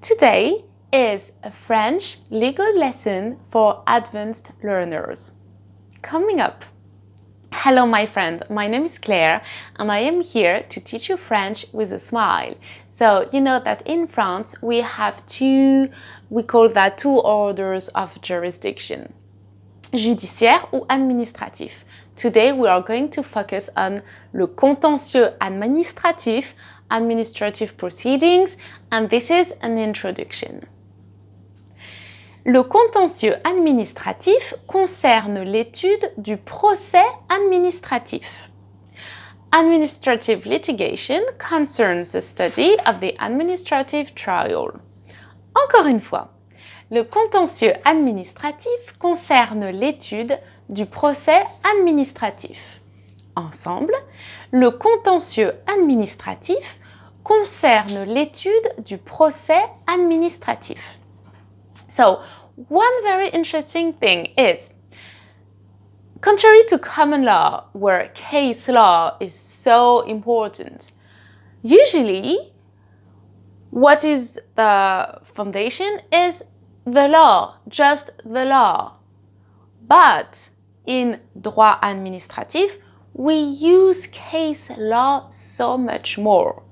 Today is a French legal lesson for advanced learners. Coming up. Hello my friend, my name is Claire and I am here to teach you French with a smile. So you know that in France we have we call that two orders of jurisdiction. Judiciaire ou administratif. Today we are going to focus on le contentieux administratif, administrative proceedings, and this is an introduction. Le contentieux administratif concerne l'étude du procès administratif. Administrative litigation concerns the study of the administrative trial. Encore une fois, le contentieux administratif concerne l'étude du procès administratif. Ensemble, le contentieux administratif concerne l'étude du procès administratif. So, one very interesting thing is, contrary to common law, where case law is so important, usually what is the foundation is the law, just the law. But in droit administratif, we use case law so much more.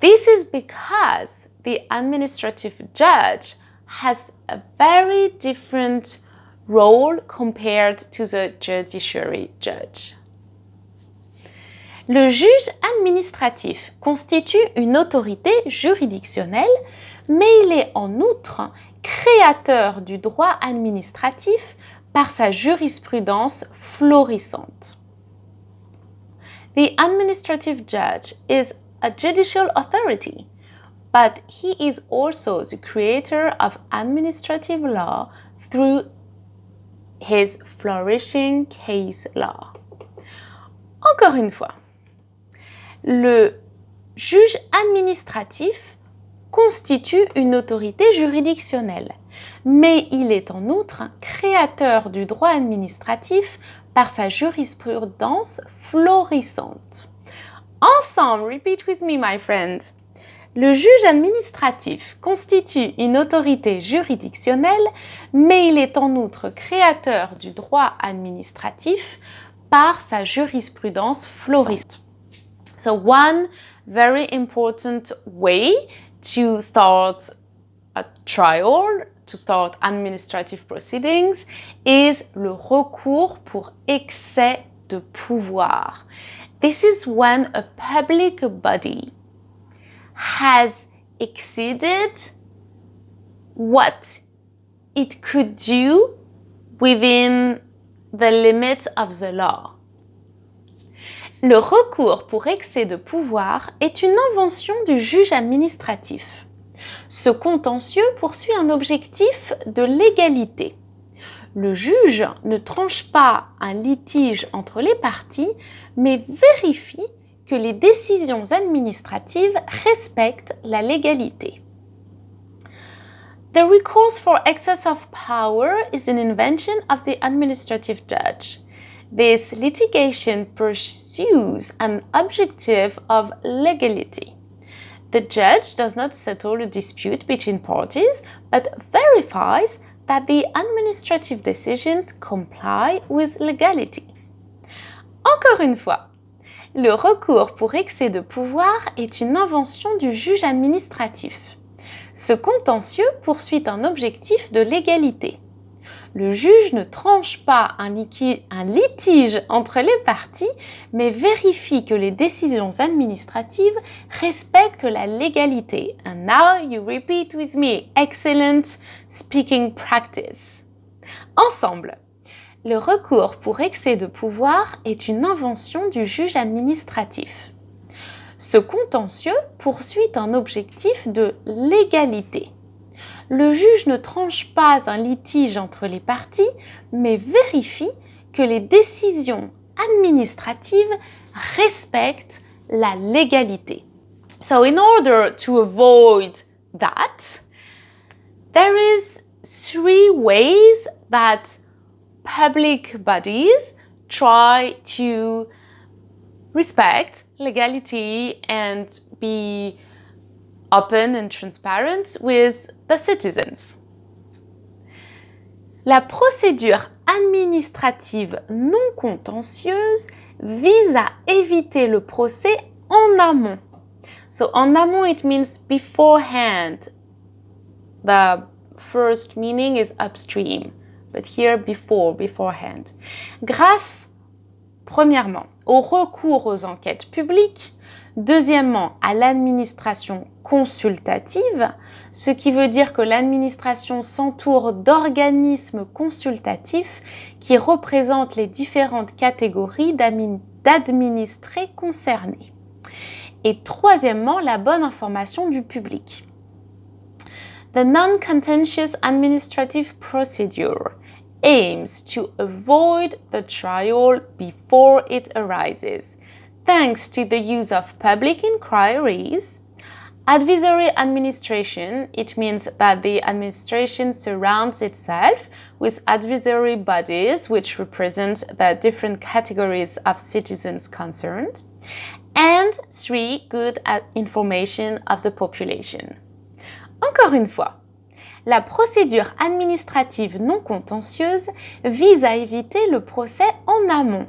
This is because the administrative judge has a very different role compared to the judiciary judge. Le juge administratif constitue une autorité juridictionnelle, mais il est en outre créateur du droit administratif par sa jurisprudence florissante. The administrative judge is a judicial authority, but he is also the creator of administrative law through his flourishing case law. Encore une fois, le juge administratif constitue une autorité juridictionnelle, mais il est en outre créateur du droit administratif par sa jurisprudence florissante. Ensemble, repeat with me, my friend. Le juge administratif constitue une autorité juridictionnelle, mais il est en outre créateur du droit administratif par sa jurisprudence florissante. So one very important way to start a trial, to start administrative proceedings, is le recours pour excès de pouvoir. This is when a public body has exceeded what it could do within the limits of the law. Le recours pour excès de pouvoir est une invention du juge administratif. Ce contentieux poursuit un objectif de légalité. Le juge ne tranche pas un litige entre les parties, mais vérifie que les décisions administratives respectent la légalité. The recourse for excess of power is an invention of the administrative judge. This litigation pursues an objective of legality. The judge does not settle a dispute between parties, but verifies that the administrative decisions comply with legality. Encore une fois, le recours pour excès de pouvoir est une invention du juge administratif. Ce contentieux poursuit un objectif de légalité. Le juge ne tranche pas un litige entre les parties, mais vérifie que les décisions administratives respectent la légalité. And now you repeat with me. Excellent speaking practice. Ensemble. Le recours pour excès de pouvoir est une invention du juge administratif. Ce contentieux poursuit un objectif de légalité. Le juge ne tranche pas un litige entre les parties, mais vérifie que les décisions administratives respectent la légalité. So in order to avoid that, there is 3 ways that public bodies try to respect legality and be open and transparent with the citizens. La procédure administrative non contentieuse vise à éviter le procès en amont. So en amont, it means beforehand. The first meaning is upstream, but here beforehand. Grâce, premièrement, au recours aux enquêtes publiques, deuxièmement, à l'administration consultative, ce qui veut dire que l'administration s'entoure d'organismes consultatifs qui représentent les différentes catégories d'administrés concernés. Et troisièmement, la bonne information du public. The non-contentious administrative procedure aims to avoid the trial before it arises, thanks to the use of public inquiries. Advisory administration, it means that the administration surrounds itself with advisory bodies which represent the different categories of citizens concerned. And 3, good information of the population. Encore une fois, la procédure administrative non contentieuse vise à éviter le procès en amont,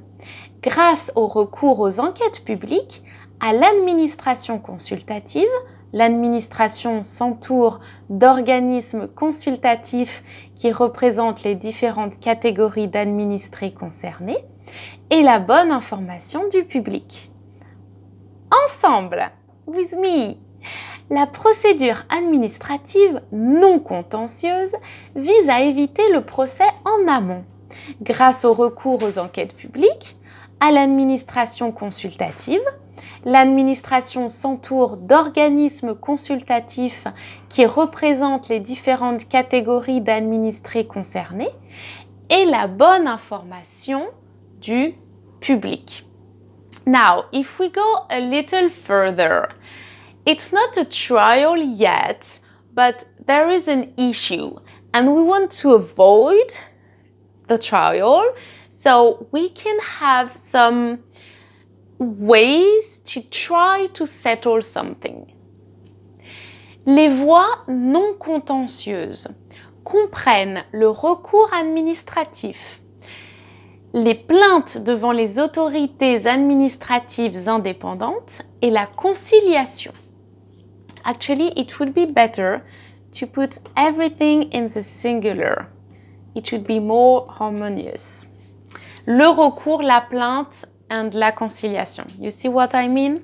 grâce au recours aux enquêtes publiques, à l'administration consultative. L'administration s'entoure d'organismes consultatifs qui représentent les différentes catégories d'administrés concernés et la bonne information du public. Ensemble, with me, la procédure administrative non contentieuse vise à éviter le procès en amont, grâce au recours aux enquêtes publiques, à l'administration consultative. L'administration s'entoure d'organismes consultatifs qui représentent les différentes catégories d'administrés concernés et la bonne information du public. Now, if we go a little further, it's not a trial yet, but there is an issue and we want to avoid the trial, so we can have some ways to try to settle something. Les voies non contentieuses comprennent le recours administratif, les plaintes devant les autorités administratives indépendantes et la conciliation. Actually, it would be better to put everything in the singular. It should be more harmonious. Le recours, la plainte, and la conciliation. You see what I mean?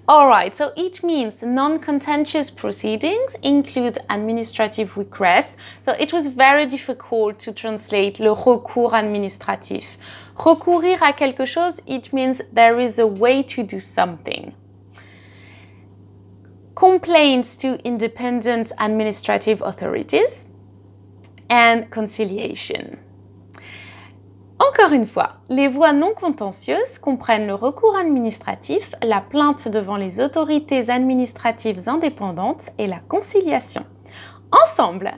Alright, so it means non-contentious proceedings include administrative requests. So it was very difficult to translate le recours administratif. Recourir à quelque chose, it means there is a way to do something. Complaints to independent administrative authorities and conciliation. Encore une fois, les voies non contentieuses comprennent le recours administratif, la plainte devant les autorités administratives indépendantes et la conciliation. Ensemble,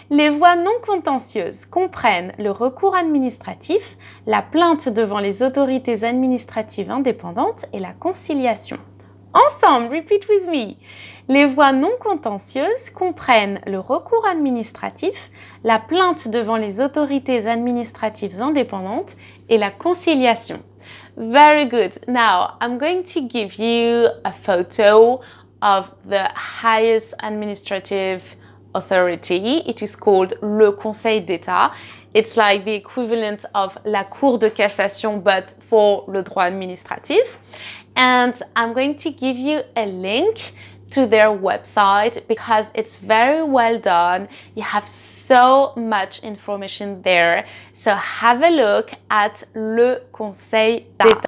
les voies non contentieuses comprennent le recours administratif, la plainte devant les autorités administratives indépendantes et la conciliation. Ensemble, repeat with me. Les voies non contentieuses comprennent le recours administratif, la plainte devant les autorités administratives indépendantes et la conciliation. Very good. Now, I'm going to give you a photo of the highest administrative authority. It is called le Conseil d'État. It's like the equivalent of la Cour de cassation, but for le droit administratif. And I'm going to give you a link to their website because it's very well done. You have so much information there. So have a look at Le Conseil d'État.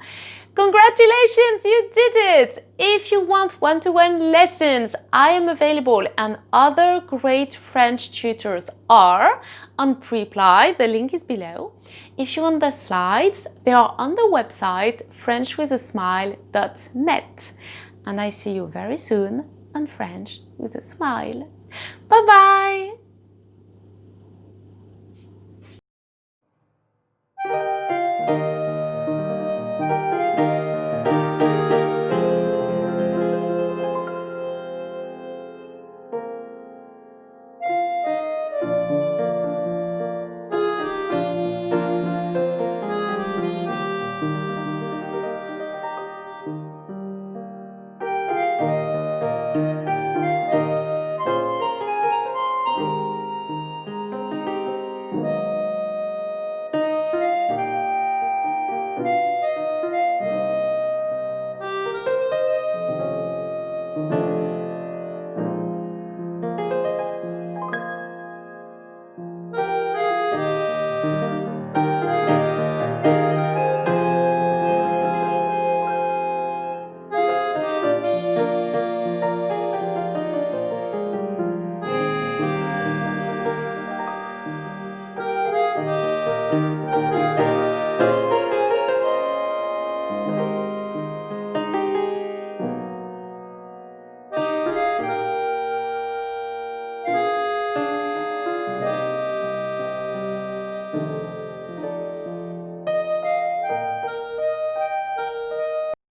Congratulations, you did it! If you want one-to-one lessons, I am available and other great French tutors are on Preply, the link is below. If you want the slides, they are on the website frenchwithasmile.net. And I see you very soon on French with a Smile. Bye bye!